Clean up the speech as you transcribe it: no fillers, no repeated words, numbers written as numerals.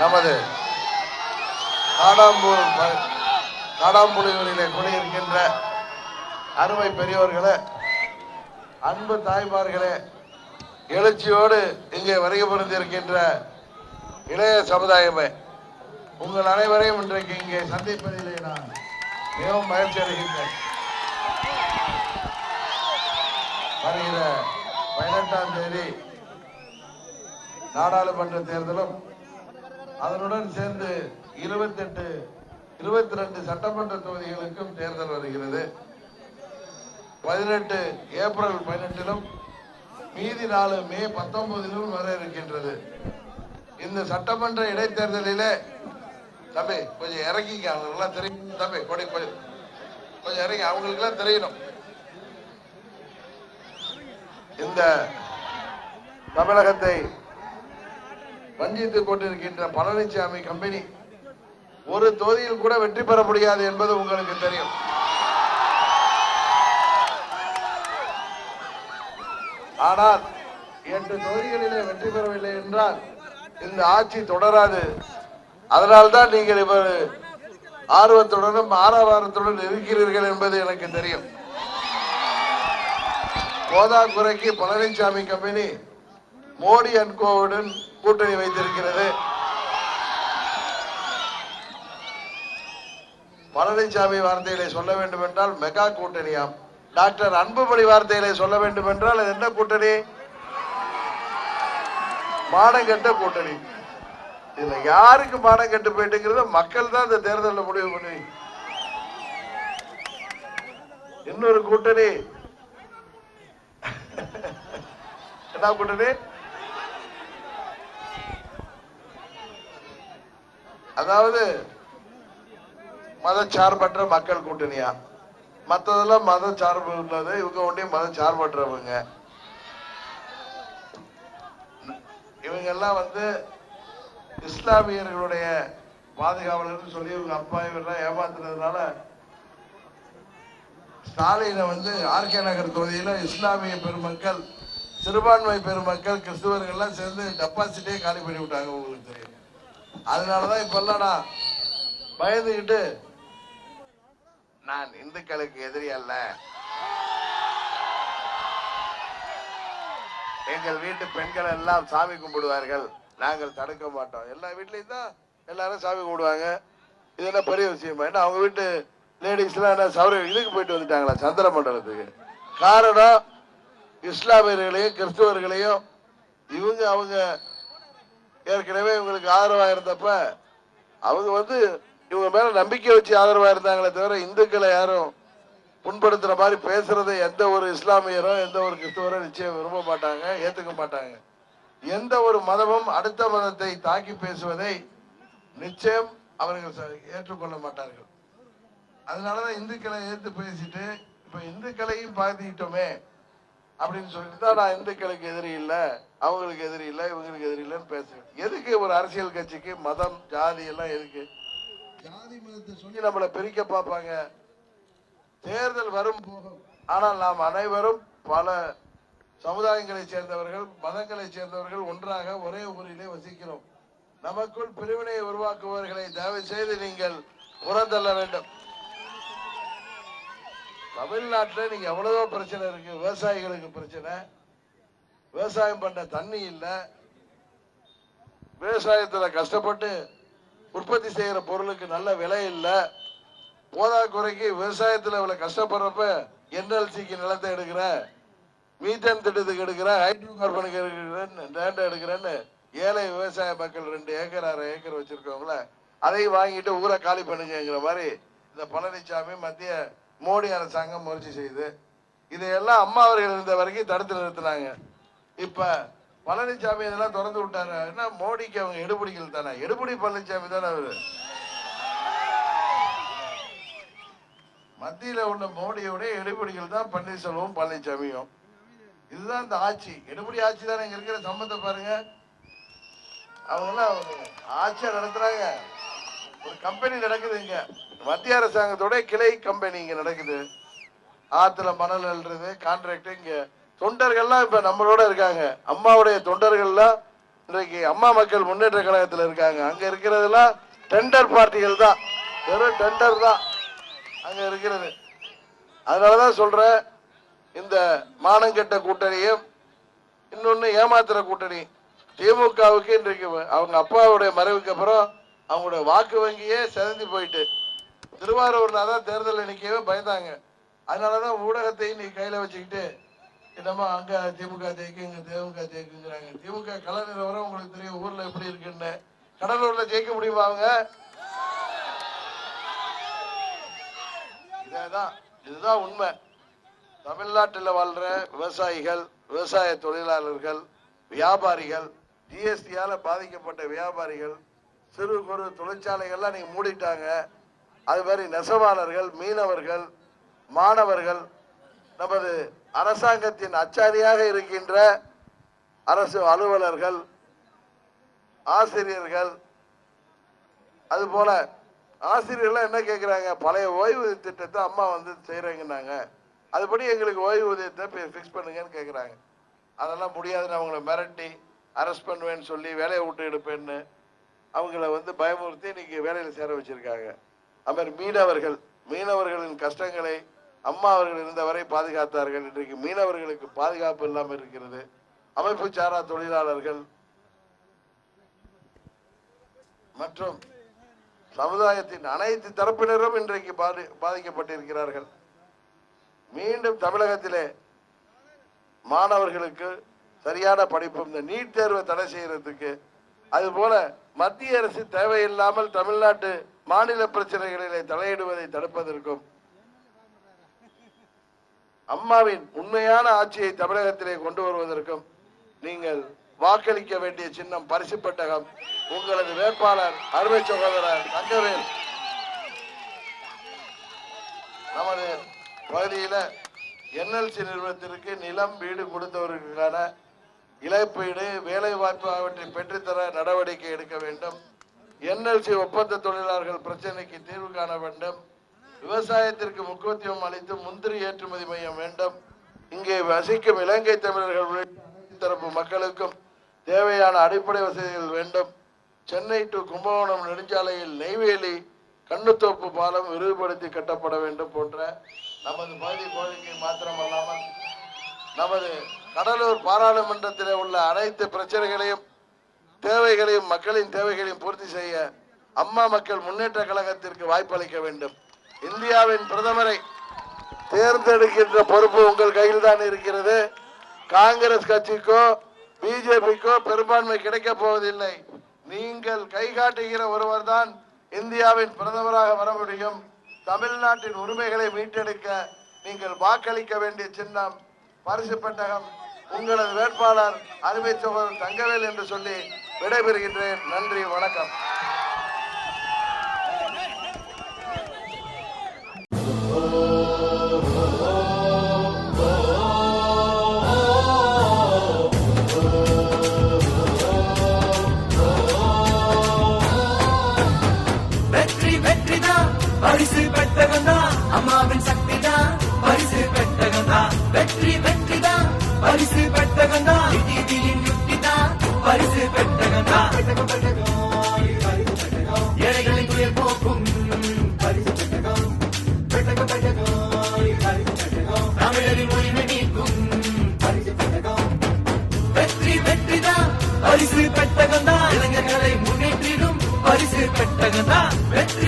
நமது காடாம்புலிகளிலே குடியிருக்கின்ற அருமை பெரியோர்களே, அன்பு தாய்மார்களே, எழுச்சியோடு இங்கே வருகை புரிந்திருக்கின்ற இளைய சமுதாயமே, உங்கள் அனைவரையும் இன்றைக்கு இங்கே சந்திப்பதிலே நான் மிகவும் மகிழ்ச்சி அடைகின்றேன். வருகிற 18ஆம் தேதி நாடாளுமன்ற தேர்தலும் அதனுடன் சேர்ந்து 22 சட்டமன்ற தொகுதிகளுக்கும் தேர்தல் வருகிறது. 18 ஏப்ரல் 18லும் மீதி 4 மே 19லும் வர இருக்கின்றது. இந்த சட்டமன்ற இடைத்தேர்தலிலே தம்பி கொஞ்சம் இறங்கிங்க, அவங்களுக்கெல்லாம் தெரியும். தம்பி கொஞ்சம் இறங்கி, அவங்களுக்கெல்லாம் தெரியணும். இந்த தமிழகத்தை வஞ்சித்துக் கொண்டிருக்கின்ற பழனிசாமி கம்பெனி ஒரு தொகுதியில் கூட வெற்றி பெற முடியாது என்பது உங்களுக்கு தெரியும். ஆனால் 8 தொகுதிகளிலே வெற்றி பெறவில்லை என்றால் இந்த ஆட்சி தொடராது. அதனால்தான் நீங்கள் இவர் ஆர்வத்துடனும் ஆரவாரத்துடன் இருக்கிறீர்கள் என்பது எனக்கு தெரியும். போதாக்குறைக்கு பழனிசாமி கம்பெனி மோடி அண்ட் கோவுடன் கூட்டணி வைத்திருக்கிறது. பழனிசாமி வார்த்தைகளை சொல்ல வேண்டும் என்றால் மெகா கூட்டணியாம். டாக்டர் அன்புமணி வார்த்தைகளை சொல்ல வேண்டும் என்றால் அது என்ன கூட்டணி? மானங்கெட்ட கூட்டணி. இதுல யாருக்கு மானம் கெட்டு போயிட்டுங்கிறத மக்கள் தான் இந்த தேர்தலில் முடிவு பண்ணி. இன்னொரு கூட்டணி என்ன கூட்டணி? அதாவது மதச்சார்பற்ற மக்கள் கூட்டணியா? மற்றதெல்லாம் மத சார்பு உள்ளது, இவங்க ஒன்றே மத சார்பற்றவங்க. இவங்க எல்லாம் இஸ்லாமியர்களுடைய பாதுகாவலர் சொல்லி இவங்க அப்பா இவரெல்லாம் ஏமாத்துறதுனால ஸ்டாலினை ஆர்கே நகர் தொகுதியில இஸ்லாமிய பெருமக்கள், சிறுபான்மை பெருமக்கள், கிறிஸ்துவர்கள்லாம் சேர்ந்து டெபாசிட்டே காலி பண்ணி விட்டாங்க. உங்களுக்கு தெரியும். அதனாலதான் இப்பெல்லாம் நான் பயந்துகிட்டு, நான் இந்துக்களுக்கு எதிரி அல்ல, எங்கள் வீட்டு பெண்கள் எல்லாம் சாமி கும்பிடுவார்கள், நாங்கள் தடுக்க மாட்டோம். எல்லா வீட்லயும் தான் எல்லாரும் சாமி கும்பிடுவாங்க. இது என்ன பெரிய விஷயமா? ஏன்னா அவங்க வீட்டு லேடிஸ் எல்லாம் என்ன சௌர இதுக்கு போயிட்டு வந்துட்டாங்களா சந்திர மண்டலத்துக்கு? காரணம் இஸ்லாமியர்களையும் கிறிஸ்துவர்களையும் அவங்க ஏற்கனவே இவங்களுக்கு ஆதரவா இருந்தப்ப அவங்க இவங்க மேல நம்பிக்கை வச்சு ஆதரவா இருந்தாங்களே தவிர இந்துக்களை யாரும் புண்படுத்துற மாதிரி பேசுறதை எந்த ஒரு இஸ்லாமியரோ எந்த ஒரு கிறிஸ்துவரோ நிச்சயம் விரும்ப மாட்டாங்க, ஏத்துக்க மாட்டாங்க. எந்த ஒரு மதமும் அடுத்த மதத்தை தாக்கி பேசுவதை நிச்சயம் அவர்கள் ஏற்றுக்கொள்ள மாட்டார்கள். அதனாலதான் இந்துக்களை எதிர்த்து பேசிட்டு இப்ப இந்துக்களையும் பாதிக்கிட்டோமே அப்படின்னு சொல்லிட்டு தான் நான் இந்துக்களுக்கு எதிரி இல்லை, அவங்களுக்கு எதிரி இல்லை, இவங்களுக்கு எதிரி இல்லைன்னு பேசுறேன். எதுக்கு ஒரு அரசியல் கட்சிக்கு மதம் ஜாதி எல்லாம் எதுக்கு? ஜாதி மதத்தை சொல்லி நம்மளை பிரிக்க பார்ப்பாங்க. தேர்தல் வரும் போகும். ஆனால் நாம் அனைவரும் பல சமுதாயங்களை சேர்ந்தவர்கள், மதங்களை சேர்ந்தவர்கள் ஒன்றாக ஒரே ஊரிலே வசிக்கிறோம். நமக்குள் பிரிவினை உருவாக்குபவர்களை தயவு செய்து நீங்கள் புறந்தள்ள வேண்டும். தமிழ்நாட்டில் நீங்க எவ்வளவோ பிரச்சனை இருக்கு. விவசாயிகளுக்கு பிரச்சனை, விவசாயம் பண்ண தண்ணி இல்லை, விவசாயத்துல கஷ்டப்பட்டு உற்பத்தி செய்யற பொருளுக்கு நல்ல விலை இல்லை. போதாக்குறைக்கு விவசாயத்துல இவ்வளவு கஷ்டப்படுறப்ப என்எல்சிக்கு நிலத்தை எடுக்கிற, மீத்தேன் திட்டத்துக்கு எடுக்கிற, ஹைட்ரோ கார்பனுக்கு எடுக்கிறேன்னு ஏழை விவசாய மக்கள் 2 ஏக்கர் 6 ஏக்கர் வச்சிருக்கவங்கள அதை வாங்கிட்டு ஊரை காலி பண்ணுங்கிற மாதிரி இந்த பழனிசாமி மத்திய மோடி அரசாங்கம் முயற்சி செய்து இதையெல்லாம் அம்மா அவர்கள் இருந்த வரைக்கும் தடுத்து நிறுத்தினாங்க. இப்ப பழனிசாமி இதெல்லாம் திறந்து விட்டாரு. ஏன்னா மோடிக்கு அவங்க எடுபடிகள் தானே, எடுபடி பழனிசாமி தானே அவரு. மத்தியில உள்ள மோடியோடைய எடுபடிகள் தான் பன்னீர்செல்வம் பழனிசாமியும். இதுதான் இந்த ஆட்சி, எடுபடி ஆட்சி தானே. இங்க இருக்கிற சம்பந்தம் பாருங்க, அவங்க எல்லாம் ஆட்சியா நடத்துறாங்க. ஒரு கம்பெனி நடக்குது இங்க, மத்திய அரசாங்கத்தோட கிளை கம்பெனி இங்க நடக்குது. ஆத்துல மணல் அள்ளுறது கான்ட்ராக்ட். இங்க தொண்டர்கள்லாம் இப்ப நம்மளோட இருக்காங்க. அம்மாவுடைய தொண்டர்கள்லாம் இன்றைக்கு அம்மா மக்கள் முன்னேற்ற கழகத்தில் இருக்காங்க. அங்க இருக்கிறதெல்லாம் டெண்டர் பார்ட்டிகள் தான், வெறும் டெண்டர் தான் அங்க இருக்கிறது. அதனாலதான் சொல்றேன், இந்த மானங்கெட்ட கூட்டணியும் இன்னொன்னு ஏமாத்துற கூட்டணி திமுகவுக்கு இன்றைக்கு அவங்க அப்பாவுடைய மறைவுக்கு அப்புறம் அவங்களுடைய வாக்கு வங்கியே சிதைந்து போயிட்டு திருவாரூர்ல தான் தேர்தல் எண்ணிக்கையவே பயந்தாங்க. அதனாலதான் ஊடகத்தை நீ கையில வச்சுக்கிட்டு என்னமோ அங்க திமுக ஜெயிக்கு இங்க திமுக ஜெயிக்குங்கிறாங்க. திமுக கள நிலவரம் உங்களுக்கு தெரியும், ஊர்ல எப்படி இருக்குன்னு. கடலூர்ல ஜெயிக்க முடியுமா அவங்க? இதுதான் உண்மை. தமிழ்நாட்டில் வாழ்ற விவசாயிகள், விவசாய தொழிலாளர்கள், வியாபாரிகள், ஜிஎஸ்டியால பாதிக்கப்பட்ட வியாபாரிகள், சிறு குறு தொழிற்சாலைகள்லாம் நீங்க மூடிட்டாங்க. அது மாதிரி நெசவாளர்கள், மீனவர்கள், மாணவர்கள், நமது அரசாங்கத்தின் அச்சாரியாக இருக்கின்ற அரசு அலுவலர்கள், ஆசிரியர்கள், அதுபோல ஆசிரியர்கள் என்ன கேட்கிறாங்க, பழைய ஓய்வூதிய திட்டத்தை அம்மா வந்து செய்யறீங்கன்னாங்க, அதுபடி எங்களுக்கு ஓய்வூதியத்தை பிக்ஸ் பண்ணுங்கன்னு கேட்குறாங்க. அதெல்லாம் முடியாதுன்னு அவங்கள மிரட்டி அரெஸ்ட் பண்ணுவேன்னு சொல்லி வேலையை விட்டு எடுப்பேன்னு அவங்கள வந்து பயமுறுத்தி இன்னைக்கு வேலையில் சேர வச்சிருக்காங்க. அவர் மீனவர்களின் கஷ்டங்களை அம்மா அவர்கள் இருந்தவரை பாதுகாத்தார்கள். இன்றைக்கு மீனவர்களுக்கு பாதுகாப்பு இல்லாமல் இருக்கிறது. அமைப்பு சாரா தொழிலாளர்கள் மற்றும் சமுதாயத்தின் அனைத்து தரப்பினரும் இன்றைக்கு பாதிக்கப்பட்டிருக்கிறார்கள். மீண்டும் தமிழகத்திலே மாணவர்களுக்கு சரியான படிப்பு, இந்த நீட் தேர்வை தடை செய்யறதுக்கு, அதுபோல மத்திய அரசு தேவையில்லாமல் தமிழ்நாட்டு மாநில பிரச்சனைகளிலே தலையிடுவதை தடுப்பதற்கும், அம்மாவின் உண்மையான ஆட்சியை தமிழகத்திலே கொண்டு வருவதற்கும் நீங்கள் வாக்களிக்க வேண்டிய சின்னம் பரிசு பெட்டகம். உங்களது வேட்பாளர் அருமை சகோதரர் தங்கவேல். நமது பகுதியில என்எல்சி நிறுவனத்திற்கு நிலம், வீடு கொடுத்தவர்களுக்கான இழப்பீடு, வேலை வாய்ப்பு ஆகியவற்றை பெற்றுத்தர நடவடிக்கை எடுக்க வேண்டும். என்எல்சி ஒப்பந்த தொழிலாளர்கள் பிரச்சனைக்கு தீர்வு காண வேண்டும். விவசாயத்திற்கு முக்கியத்துவம் அளித்து முந்திரி ஏற்றுமதி மையம் வேண்டும். இங்கே வசிக்கும் இலங்கை தமிழர்கள் அனைத்து தரப்பு மக்களுக்கும் தேவையான அடிப்படை வசதிகள் வேண்டும். சென்னை டு கும்பகோணம் நெடுஞ்சாலையில் நெய்வேலி கண்ணுத்தோப்பு பாலம் விரிவுபடுத்தி கட்டப்பட வேண்டும் போன்ற நமது பகுதி கோரிக்கை மாத்திரமல்லாமல் நமது கடலூர் பாராளுமன்றத்தில் உள்ள அனைத்து பிரச்சனைகளையும் தேவைகளையும் மக்களின் தேவைகளையும் பூர்த்தி செய்ய அம்மா மக்கள் முன்னேற்ற கழகத்திற்கு வாய்ப்பளிக்க வேண்டும். இந்தியாவின் பிரதமரை தேர்ந்தெடுக்கின்ற பொறுப்பு உங்கள் கையில் தான் இருக்கிறது. காங்கிரஸ் கட்சிக்கோ பிஜேபிக்கோ பெரும்பான்மை கிடைக்க போவதில்லை. நீங்கள் கை காட்டுகிற ஒருவர் தான் இந்தியாவின் பிரதமராக வர முடியும். தமிழ்நாட்டின் உரிமைகளை மீட்டெடுக்க நீங்கள் வாக்களிக்க வேண்டிய சின்னம் பரிசு பெட்டகம். உங்களது வேட்பாளர் அருமை சகோதரர் தங்கவேல் என்று சொல்லி விடைபெறுகின்றேன். நன்றி, வணக்கம். பரிசு பெட்டகம்தான் அம்மாவின் சக்திதான். பரிசு பெட்டகம்தான் வெற்றி வெற்றிதான். பரிசு பெட்டகம்தான் யுக்திதான். பரிசு பெட்டகம்தான் ஏழைகளின் துயர் போக்கும். பரிசு பெட்டகம் பெட்டகம் பெட்டகம் தமிழரின் உரிமை நீக்கும். பரிசு பெட்டகம் வெற்றி வெற்றிதான். பரிசு பெட்டகம்தான் இளைஞர்களை முன்னேற்றிடும். பரிசு பெட்டகம்தான் வெற்றி